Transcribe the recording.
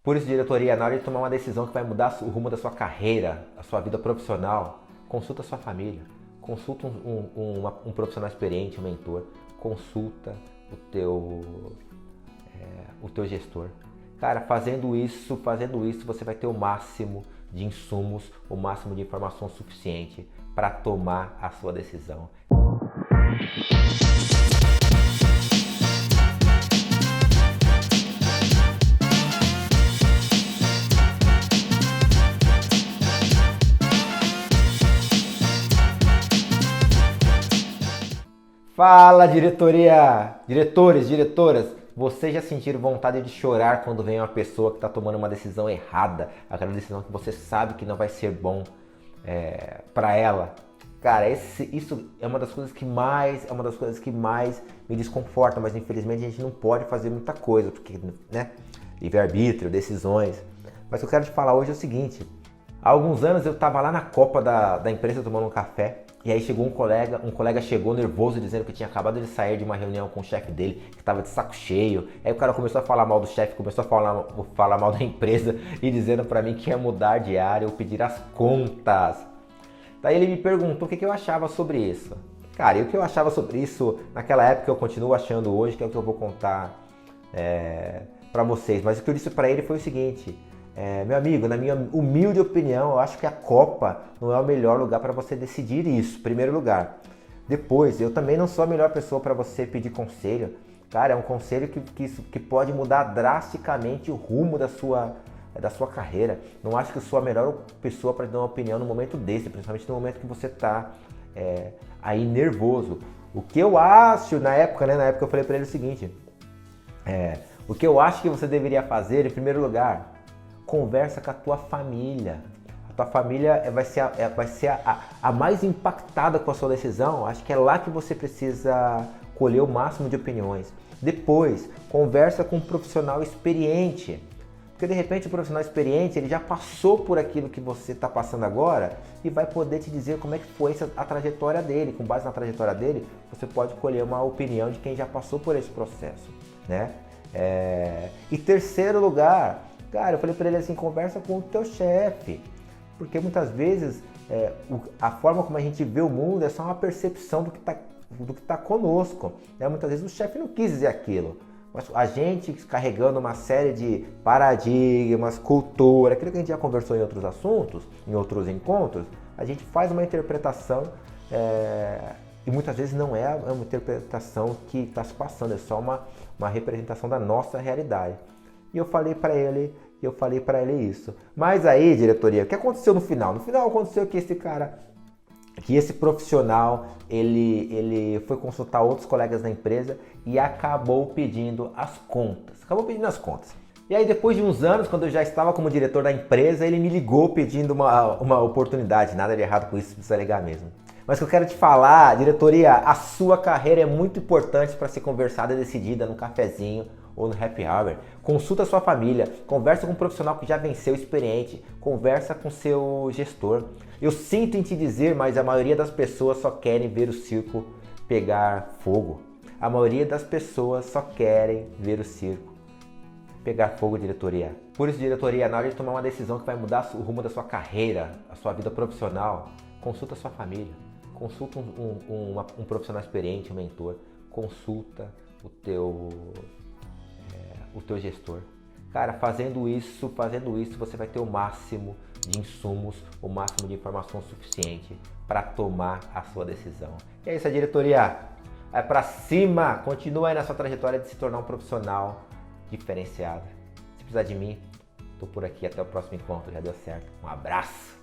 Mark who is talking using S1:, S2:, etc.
S1: Por isso, diretoria, na hora de tomar uma decisão que vai mudar o rumo da sua carreira, a sua vida profissional, consulta a sua família, consulta um profissional experiente, um mentor, consulta o teu gestor. Cara, fazendo isso, você vai ter o máximo de insumos, o máximo de informação suficiente para tomar a sua decisão. Fala, diretoria! Diretores, diretoras, vocês já sentiram vontade de chorar quando vem uma pessoa que está tomando uma decisão errada, aquela decisão que você sabe que não vai ser bom para ela? Cara, isso é uma das coisas que mais me desconforta, mas infelizmente a gente não pode fazer muita coisa, porque, né? Livre-arbítrio, decisões. Mas o que eu quero te falar hoje é o seguinte: há alguns anos eu estava lá na copa da empresa tomando um café. E aí chegou um colega chegou nervoso dizendo que tinha acabado de sair de uma reunião com o chefe dele, que estava de saco cheio. Aí o cara começou a falar mal do chefe, começou a falar mal da empresa e dizendo para mim que ia mudar de área ou pedir as contas. Daí ele me perguntou o que eu achava sobre isso. Cara, e o que eu achava sobre isso naquela época eu continuo achando hoje, que é o que eu vou contar para vocês. Mas o que eu disse para ele foi o seguinte: meu amigo, na minha humilde opinião, eu acho que a Copa não é o melhor lugar para você decidir isso, em primeiro lugar. Depois, eu também não sou a melhor pessoa para você pedir conselho. Cara, é um conselho que pode mudar drasticamente o rumo da sua carreira. Não acho que eu sou a melhor pessoa para dar uma opinião no momento desse, principalmente no momento que você está aí nervoso. O que eu acho, na época eu falei para ele o seguinte: o que eu acho que você deveria fazer, em primeiro lugar, conversa com a tua família. A tua família vai ser a mais impactada com a sua decisão. Acho que é lá que você precisa colher o máximo de opiniões. Depois, conversa com um profissional experiente. Porque de repente o profissional experiente, ele já passou por aquilo que você está passando agora e vai poder te dizer como é que foi a trajetória dele. Com base na trajetória dele, você pode colher uma opinião de quem já passou por esse processo, né? E terceiro lugar, cara, eu falei para ele assim: conversa com o teu chefe, porque muitas vezes a forma como a gente vê o mundo é só uma percepção do que tá conosco, né? Muitas vezes o chefe não quis dizer aquilo, mas a gente carregando uma série de paradigmas, cultura, aquilo que a gente já conversou em outros assuntos, em outros encontros, a gente faz uma interpretação e muitas vezes não é uma interpretação que está se passando, é só uma representação da nossa realidade. E eu falei para ele isso. Mas aí, diretoria, o que aconteceu no final? No final aconteceu que esse profissional, ele foi consultar outros colegas da empresa e acabou pedindo as contas. E aí, depois de uns anos, quando eu já estava como diretor da empresa, ele me ligou pedindo uma oportunidade. Nada de errado com isso, precisa ligar mesmo. Mas o que eu quero te falar, diretoria, a sua carreira é muito importante para ser conversada e decidida no cafezinho ou no happy hour. Consulta a sua família, conversa com um profissional que já venceu, experiente, conversa com seu gestor. Eu sinto em te dizer, mas a maioria das pessoas só querem ver o circo pegar fogo. A maioria das pessoas só querem ver o circo pegar fogo, diretoria. Por isso, diretoria, na hora de tomar uma decisão que vai mudar o rumo da sua carreira, a sua vida profissional, consulta a sua família, consulta um profissional experiente, um mentor, consulta o teu gestor. Cara, fazendo isso, você vai ter o máximo de insumos, o máximo de informação suficiente para tomar a sua decisão. E é isso, diretoria. Vai pra cima, continua aí na sua trajetória de se tornar um profissional diferenciado. Se precisar de mim, tô por aqui. Até o próximo encontro. Já deu certo. Um abraço.